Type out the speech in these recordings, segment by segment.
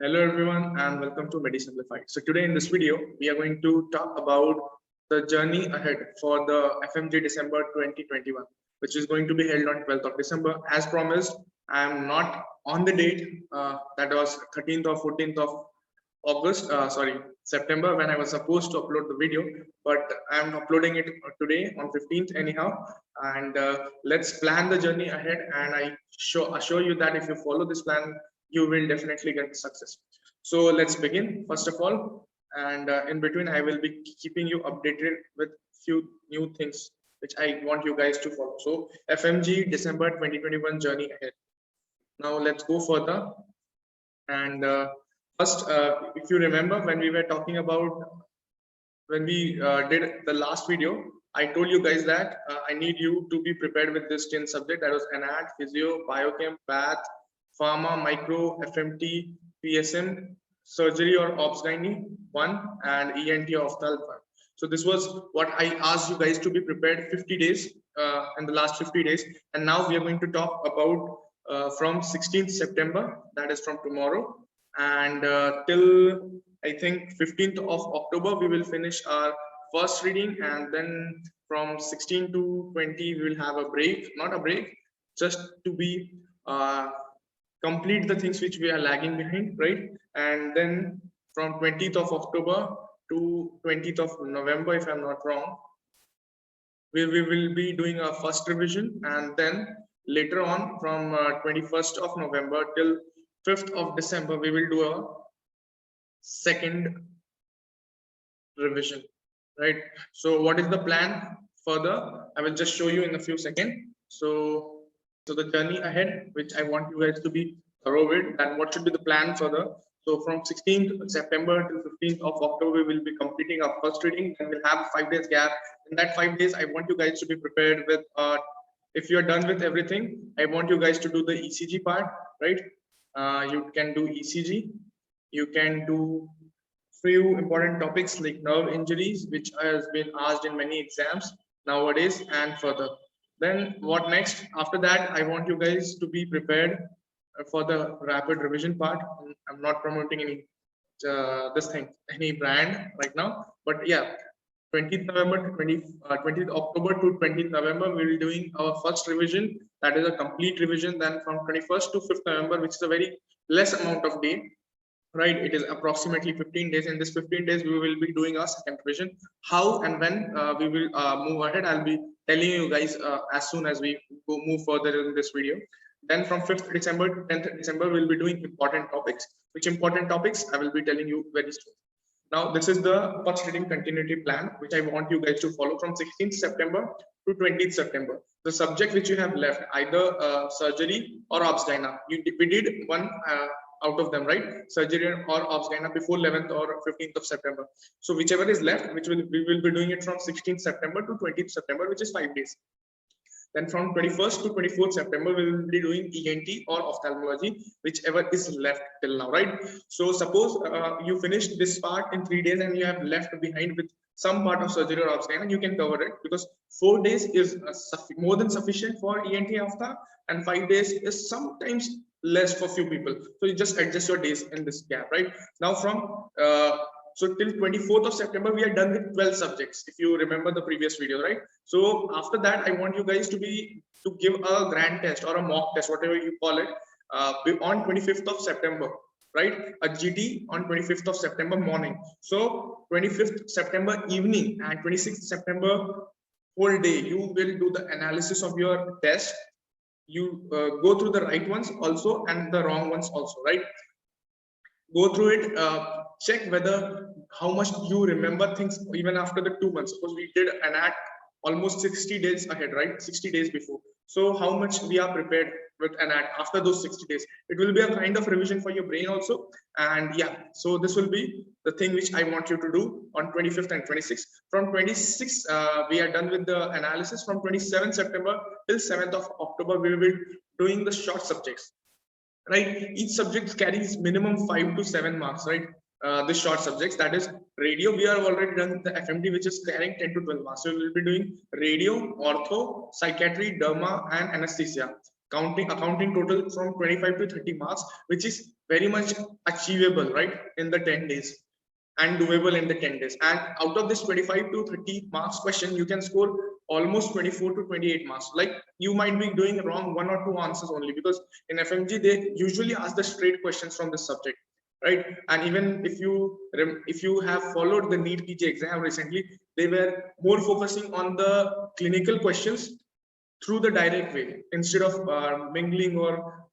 Hello everyone and welcome to MEDDY Simplified. So today in this video, we are going to talk about the journey ahead for the Fmge December 2021, which is going to be held on 12th of December. As promised, I am not on the date, that was 13th or 14th of September, when I was supposed to upload the video, but I am uploading it today on 15th anyhow. And let's plan the journey ahead, and I assure you that if you follow this plan, you will definitely get success. So let's begin first of all, and in between I will be keeping you updated with few new things which I want you guys to follow. So Fmge December 2021 journey ahead. Now let's go further. And first, if you remember, when we were talking about, when we did the last video, I told you guys that I need you to be prepared with this 10 subject, that was ANAT, Physio, Biochem, Path, Pharma, Micro, FMT, PSM, Surgery or Ops Gynae 1, and ENT Ophthalm 1. So this was what I asked you guys to be prepared 50 days in the last 50 days. And now we are going to talk about from 16th September, that is from tomorrow, and till I think 15th of October, we will finish our first reading, and then from 16 to 20, we will have a break, not a break, just to be complete the things which we are lagging behind, right? And then from 20th of October to 20th of November, if I'm not wrong, we will be doing a first revision, and then later on from 21st of November till 5th of December, we will do a second revision, right? So what is the plan further? I will just show you in a few seconds. So the journey ahead, which I want you guys to be thorough with, and what should be the plan further. So from 16th September to 15th of October, we will be completing our first reading, and we'll have 5 days gap. In that 5 days, I want you guys to be prepared with, if you're done with everything, I want you guys to do the ECG part, right? You can do ECG, you can do few important topics like nerve injuries, which has been asked in many exams nowadays, and further. Then what next? After that, I want you guys to be prepared for the rapid revision part. I'm not promoting any any brand right now, but yeah, 20th November to 20th October to 20th November, we will be doing our first revision. That is a complete revision. Then from 21st to 5th November, which is a very less amount of day, right? It is approximately 15 days. In this 15 days, we will be doing our second revision. How and when we will move ahead, I'll be telling you guys as soon as we move further in this video. Then from 5th December to 10th December, we'll be doing important topics. Which important topics I will be telling you very soon. Now, this is the first reading continuity plan, which I want you guys to follow from 16th September to 20th September. The subject which you have left, either surgery or Ops Gynae. We did one out of them, right? Surgery or Ops Gynae before 11th or 15th of September. So whichever is left, we will be doing it from 16th September to 20th September, which is 5 days. Then from 21st to 24th September, we will be doing ENT or ophthalmology, whichever is left till now, right? So suppose you finished this part in 3 days and you have left behind with some part of surgery or Ops Gynae, you can cover it, because 4 days is more than sufficient for ENT ophtha, and 5 days is sometimes less for few people. So you just adjust your days in this gap, right? Now from so till 24th of September, we are done with 12 subjects, if you remember the previous video, right? So after that, I want you guys to give a grand test or a mock test, whatever you call it, on 25th of September, right? A GT on 25th of September morning. So 25th September evening and 26th September whole day, you will do the analysis of your test. You go through the right ones also and the wrong ones also, right? Go through it, check whether how much you remember things even after the 2 months. Suppose we did an ANAT almost 60 days ahead, right? 60 days before. So how much we are prepared with an ANAT after those 60 days? It will be a kind of revision for your brain also. And yeah, so this will be the thing which I want you to do on 25th and 26th. From 26th, we are done with the analysis. From 27th September till 7th of October, we will be doing the short subjects, right? Each subject carries minimum 5 to 7 marks, right? The short subjects, that is radio. We are already done with the FMD, which is carrying 10 to 12 marks. So we will be doing radio, ortho, psychiatry, derma, and anesthesia. accounting total from 25 to 30 marks, which is very much achievable, right, in the 10 days and doable in the 10 days. And out of this 25 to 30 marks question, you can score almost 24 to 28 marks. Like you might be doing wrong 1 or 2 answers only, because in FMG they usually ask the straight questions from this subject, right? And even if you have followed the NEET PG exam recently, they were more focusing on the clinical questions through the direct way, instead of mingling or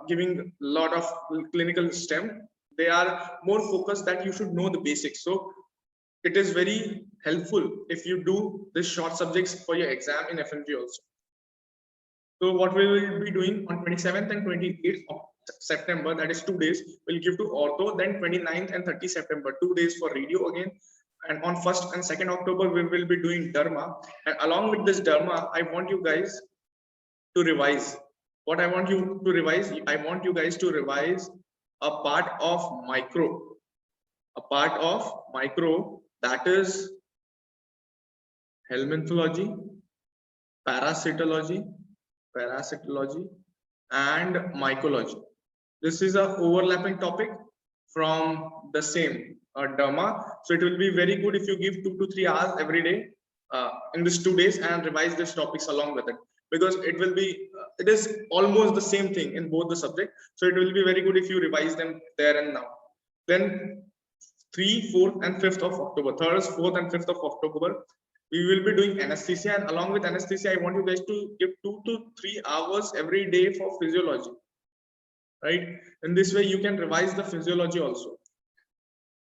giving a lot of clinical STEM. They are more focused that you should know the basics. So it is very helpful if you do this short subjects for your exam in FMG also. So what we will be doing on 27th and 28th of September, that is 2 days, we'll give to ortho. Then 29th and 30th September, 2 days for radio again. And on 1st and 2nd October, we will be doing Dharma. And along with this Dharma, I want you guys to revise. What I want you to revise, I want you guys to revise a part of micro. A part of micro, that is helminthology, parasitology, and mycology. This is a overlapping topic from the same Dharma. So it will be very good if you give 2 to 3 hours every day in these 2 days and revise these topics along with it, because it will be it is almost the same thing in both the subject. So it will be very good if you revise them there and now. Then 3, 4th and 5th of October, 3rd, 4th and 5th of October, we will be doing anesthesia. And along with anesthesia, I want you guys to give 2 to 3 hours every day for physiology, right? In this way you can revise the physiology also.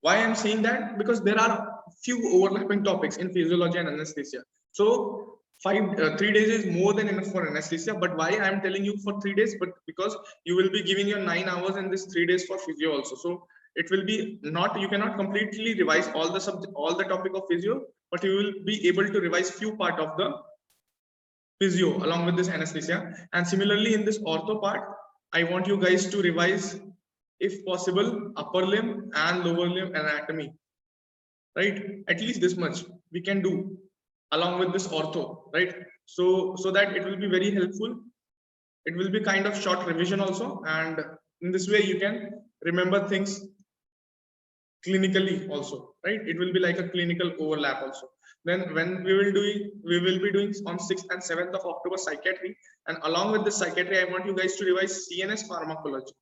Why I'm saying that? Because there are few overlapping topics in physiology and anesthesia. So 3 days is more than enough for anesthesia. But why I'm telling you for 3 days? But because you will be giving your 9 hours in this 3 days for physio also. So it will be not, you cannot completely revise all the subject, all the topic of physio, but you will be able to revise few part of the physio along with this anesthesia. And similarly in this ortho part, I want you guys to revise, if possible, upper limb and lower limb anatomy, right? At least this much we can do along with this ortho, right? So that it will be very helpful. It will be kind of short revision also, and in this way you can remember things clinically also, right? It will be like a clinical overlap also. Then when we will be doing on 6th and 7th of October psychiatry, and along with the psychiatry, I want you guys to revise CNS pharmacology.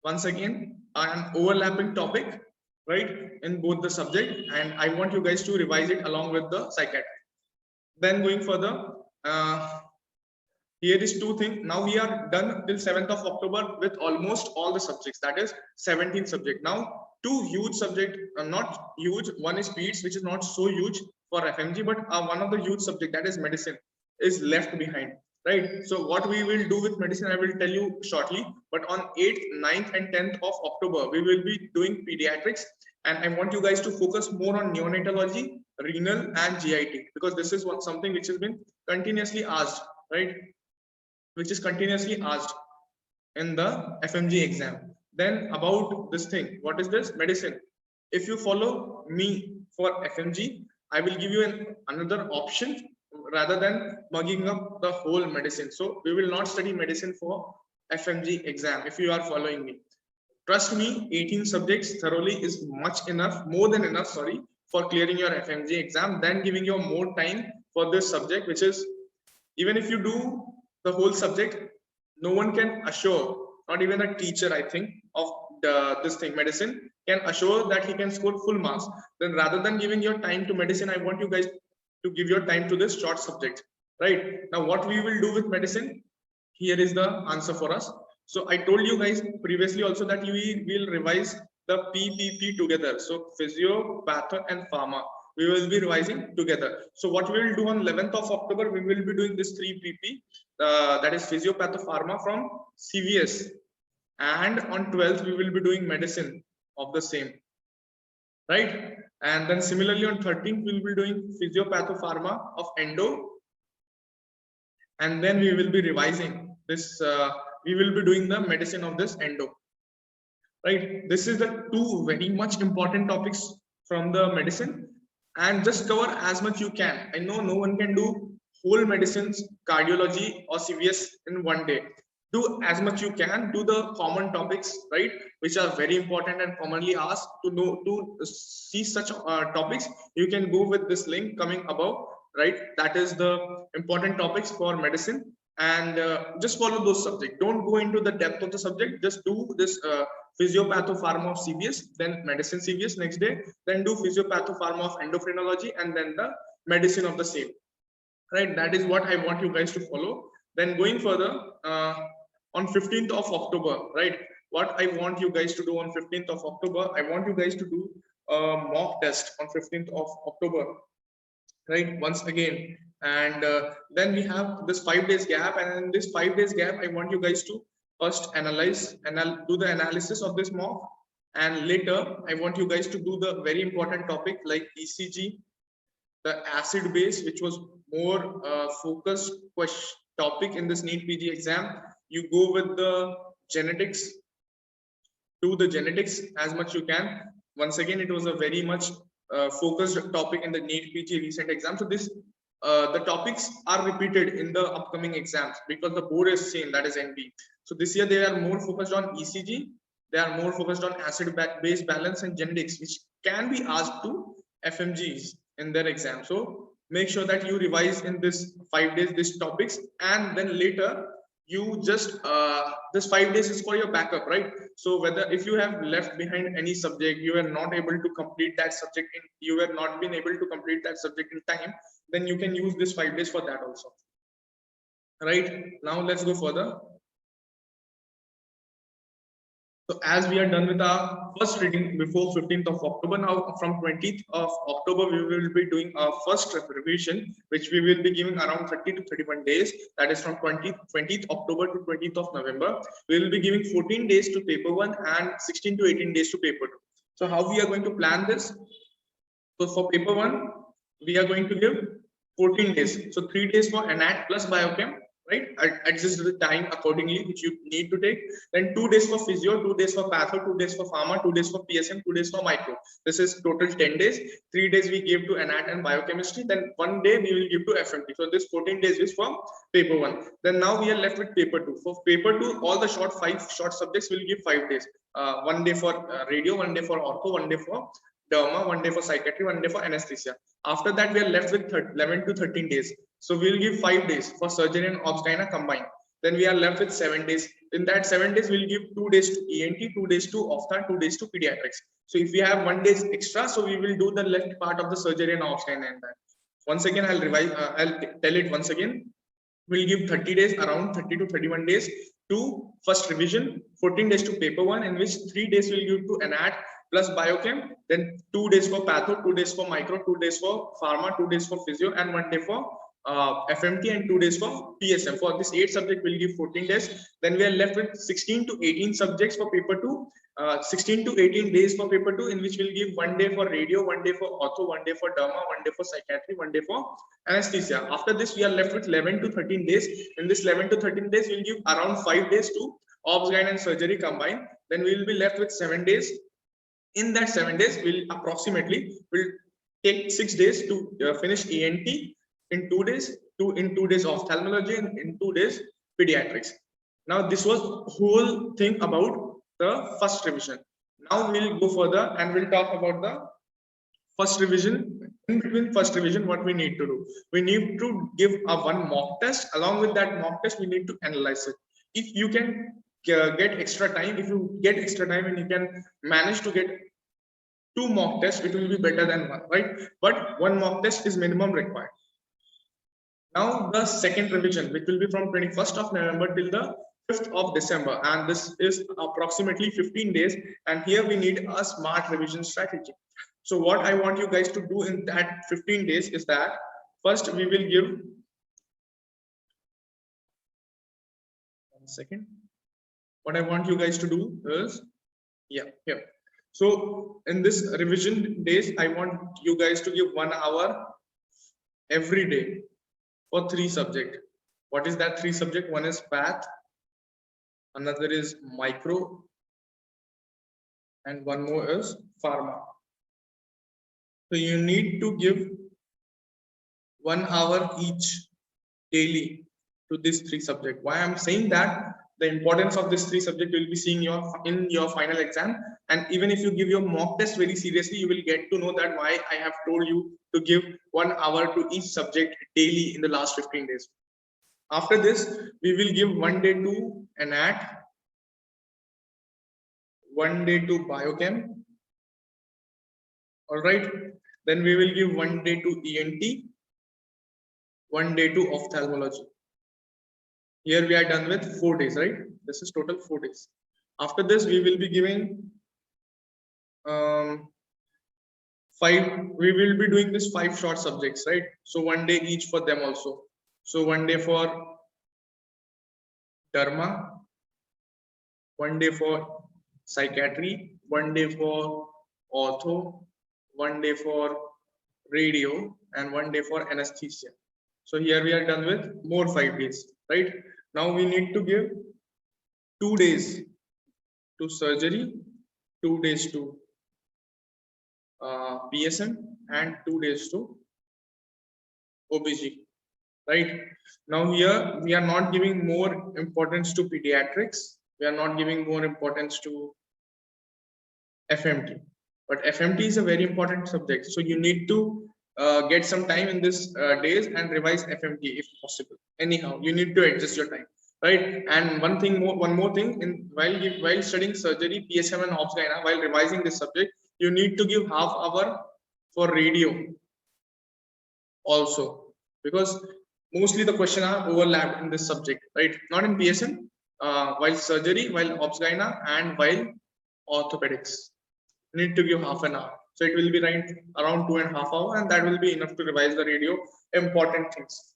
Once again, an overlapping topic, right, in both the subject, and I want you guys to revise it along with the psychiatry. Then going further, here is 2 things. Now we are done till 7th of October with almost all the subjects, that is 17 subject. Now 2 huge subject, not huge, one is PEDS, which is not so huge for FMG, but one of the huge subject, that is medicine, is left behind, right? So what we will do with medicine, I will tell you shortly. But on 8th, 9th and 10th of October, we will be doing pediatrics, and I want you guys to focus more on neonatology, renal and GIT, because this is something which has been continuously asked, right? Which is continuously asked in the FMG exam. Then about this thing, what is this? Medicine. If you follow me for FMG, I will give you another option rather than mugging up the whole medicine. So we will not study medicine for FMG exam if you are following me. Trust me, 18 subjects thoroughly is much enough, more than enough, sorry, for clearing your FMG exam, then giving you more time for this subject, which is, even if you do the whole subject, no one can assure, not even a teacher, I think, of this thing, medicine, can assure that he can score full marks. Then rather than giving your time to medicine, I want you guys to give your time to this short subject, right? Now what we will do with medicine, here is the answer for us. So I told you guys previously also that we will revise the PPP together. So physio, patho and pharma, we will be revising together. So what we will do on 11th of October, we will be doing this 3 PP, that is physio, patho, pharma from CVS. And on 12th, we will be doing medicine of the same, right? And then similarly on 13th, we will be doing physio, patho, pharma of endo. And then we will be revising this, we will be doing the medicine of this endo, right? This is the 2 very much important topics from the medicine, and just cover as much you can. I know no one can do whole medicines, cardiology or CVS in one day. Do as much you can, do the common topics, right, which are very important and commonly asked. To know, to see such topics, you can go with this link coming above, right? That is the important topics for medicine. And just follow those subjects. Don't go into the depth of the subject. Just do this physiopathopharma of CVS, then medicine CVS next day, then do physiopathopharma of endocrinology, and then the medicine of the same, right? That is what I want you guys to follow. Then going further, on 15th of October, right, what I want you guys to do on 15th of October, I want you guys to do a mock test on 15th of October, right, once again. And then we have this 5 days gap, and in this 5 days gap, I want you guys to first analyze and I'll do the analysis of this mock, and later I want you guys to do the very important topic like ECG, the acid base, which was more focused topic in this NEET PG exam. You go with the genetics, do the genetics as much you can. Once again, it was a very much focused topic in the NEET PG recent exam. So this the topics are repeated in the upcoming exams because the board is same, that is NB. So this year they are more focused on ECG, they are more focused on acid base balance and genetics, which can be asked to FMGs in their exam. So make sure that you revise in this 5 days these topics, and then later you just this 5 days is for your backup, right? So whether if you have left behind any subject, you are not able to complete that subject in, you have not been able to complete that subject in time, then you can use this 5 days for that also, right? Now let's go further. So as we are done with our first reading before 15th of October, now from 20th of October, we will be doing our first revision, which we will be giving around 30 to 31 days. That is from 20th October to 20th of November. We will be giving 14 days to paper 1 and 16 to 18 days to paper 2. So how we are going to plan this? So for paper 1, we are going to give 14 days. So 3 days for ANAT plus biochem, right? Adjust the time accordingly which you need to take. Then 2 days for physio, 2 days for patho, 2 days for pharma, 2 days for PSM, 2 days for micro. This is total 10 days. 3 days we give to ANAT and biochemistry. Then 1 day we will give to FMT. So this 14 days is for paper 1. Then now we are left with paper 2. For paper 2, all the 5 short subjects will give 5 days. 1 day for radio, 1 day for ortho, 1 day for derma, 1 day for psychiatry, 1 day for anesthesia. After that, we are left with 11 to 13 days. So we will give 5 days for surgery and obs-gyna combined. Then we are left with 7 days. In that 7 days, we'll give 2 days to ENT, 2 days to ophtha, 2 days to pediatrics. So if we have 1 day extra, so we will do the left part of the surgery and obs-gyna and that. Once again, I'll revise. I'll tell it once again. We'll give 30 days, around 30 to 31 days to first revision, 14 days to paper 1, in which 3 days we'll give to ANAT plus biochem, then 2 days for patho, 2 days for micro, 2 days for pharma, 2 days for physio, and 1 day for FMT, and 2 days for PSM. For this 8 subject, we'll give 14 days. Then we are left with 16 to 18 subjects for paper 2, 16 to 18 days for paper 2, in which we'll give 1 day for radio, 1 day for ortho, 1 day for derma, 1 day for psychiatry, 1 day for anesthesia. After this, we are left with 11 to 13 days. In this 11 to 13 days, we'll give around 5 days to obs-gyna and surgery combined. Then we will be left with 7 days. In that 7 days, we'll take 6 days to finish ENT, in 2 days, in 2 days ophthalmology, and in 2 days pediatrics. Now this was whole thing about the first revision. Now we'll go further and we'll talk about the first revision. In between first revision, what we need to do? We need to give a 1 mock test. Along with that mock test, we need to analyze it. If you can get extra time, if you get extra time and you can manage to get 2 mock tests, it will be better than 1, right? But 1 mock test is minimum required. Now the second revision, which will be from 21st of November till the 5th of December, and this is approximately 15 days, and here we need a smart revision strategy. So what I want you guys to do in that 15 days is that first we will give, one second, what I want you guys to do is, here. So in this revision days, I want you guys to give 1 hour every day for 3 subjects. What is that 3 subject? One is path, another is micro, and one more is pharma. So you need to give 1 hour each daily to these 3 subjects. Why I'm saying that? The importance of this 3 subject will be seeing in your final exam, and even if you give your mock test very seriously, you will get to know that why I have told you to give 1 hour to each subject daily in the last 15 days. After this, we will give 1 day to ANAT, 1 day to biochem. All right. Then we will give 1 day to ENT, 1 day to ophthalmology. Here we are done with 4 days, right? This is total 4 days. After this, we will be giving 5. We will be doing this 5 short subjects, right? So 1 day each for them also. So 1 day for derma, 1 day for psychiatry, 1 day for ortho, 1 day for radio, and 1 day for anesthesia. So here we are done with more 5 days, right? Now we need to give 2 days to surgery, 2 days to PSM, and 2 days to OBG, right? Now here we are not giving more importance to pediatrics. We are not giving more importance to FMT, but FMT is a very important subject. So you need to get some time in this days and revise FMT if possible. Anyhow, you need to adjust your time, right? And one more thing, while studying surgery, PSM and obs gyna, while revising this subject, you need to give half hour for radio also, because mostly the question are overlapped in this subject, right? Not in PSM, while surgery, while obs gyna, and while orthopedics. Need to give half an hour. So it will be right around 2.5 hours, and that will be enough to revise the radio important things.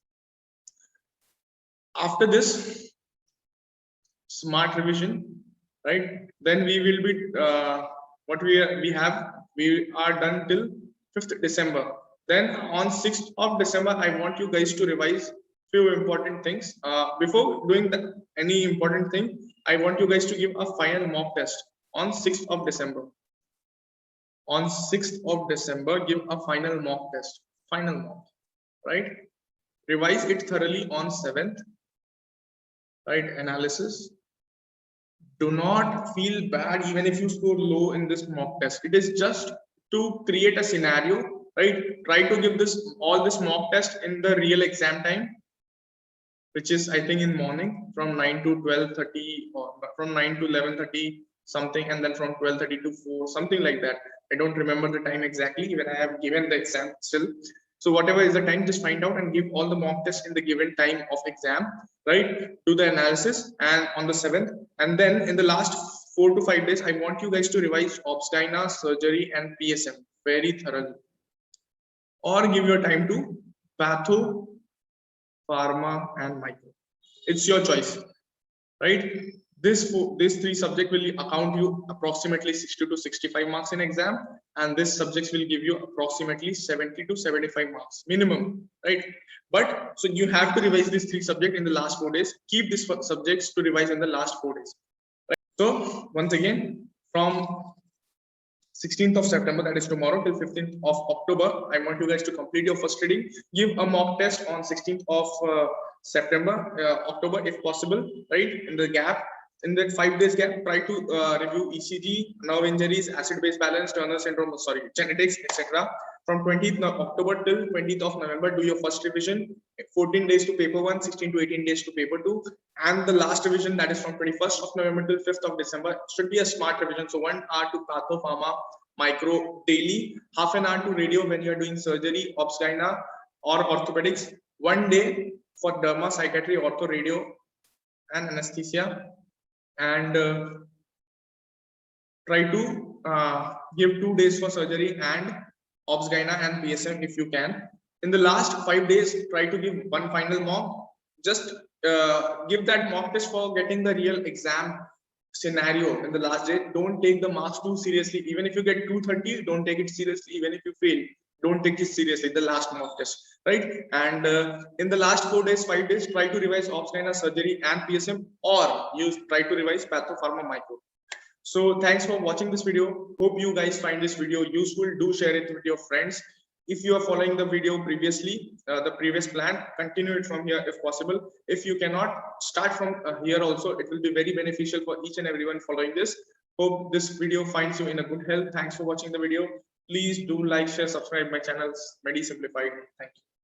After this, smart revision, right? Then we will be we are done till 5th December. Then on 6th of December, I want you guys to revise few important things. Before doing any important thing, I want you guys to give a final mock test on 6th of December. On 6th of December, give a final mock test, right? Revise it thoroughly on 7th, right? Analysis. Do not feel bad even if you score low in this mock test. It is just to create a scenario, right? Try to give all this mock test in the real exam time, which is I think in morning from 9 to 12:30 or from 9 to 11:30 something, and then from 12:30 to 4, something like that. I don't remember the time exactly when I have given the exam still. So whatever is the time, just find out and give all the mock tests in the given time of exam, right? Do the analysis and on the 7th, and then in the last 4 to 5 days, I want you guys to revise obs gyna, surgery, and PSM very thoroughly, or give your time to patho, pharma, and micro. It's your choice, right? These 3 subjects will account you approximately 60 to 65 marks in exam, and this subjects will give you approximately 70 to 75 marks minimum, right? But so you have to revise these 3 subjects in the last 4 days. Keep these subjects to revise in the last 4 days, right? So once again, from 16th of September, that is tomorrow, till 15th of October, I want you guys to complete your first reading. Give a mock test on 16th of October if possible, right? In the gap, in that 5 days gap, try to review ECG, nerve injuries, acid-base balance, Turner syndrome, genetics, etc. From 20th of October till 20th of November, do your first revision. 14 days to paper 1, 16 to 18 days to paper 2, and the last revision, that is from 21st of November till 5th of December, should be a smart revision. So 1 hour to patho, pharma, micro daily, half an hour to radio when you are doing surgery, obs gyna, or orthopedics, 1 day for derma, psychiatry, ortho, radio, and anesthesia, and try to give 2 days for surgery and obs gyna and PSM if you can. In the last 5 days, try to give 1 final mock. Just give that mock test for getting the real exam scenario in the last day. Don't take the marks too seriously. Even if you get 230, don't take it seriously. Even if you fail, don't take it seriously, the last mock test, right? And in the last 4 days, 5 days, try to revise obs gyna, surgery, and PSM, or try to revise patho, pharma, micro. So thanks for watching this video. Hope you guys find this video useful. Do share it with your friends. if you are following the video previously, the previous plan, continue it from here if possible. If you cannot, start from here also. It will be very beneficial for each and everyone following this. Hope this video finds you in a good health. Thanks for watching the video. Please do like, share, subscribe my channels, Medi Simplified. Thank you.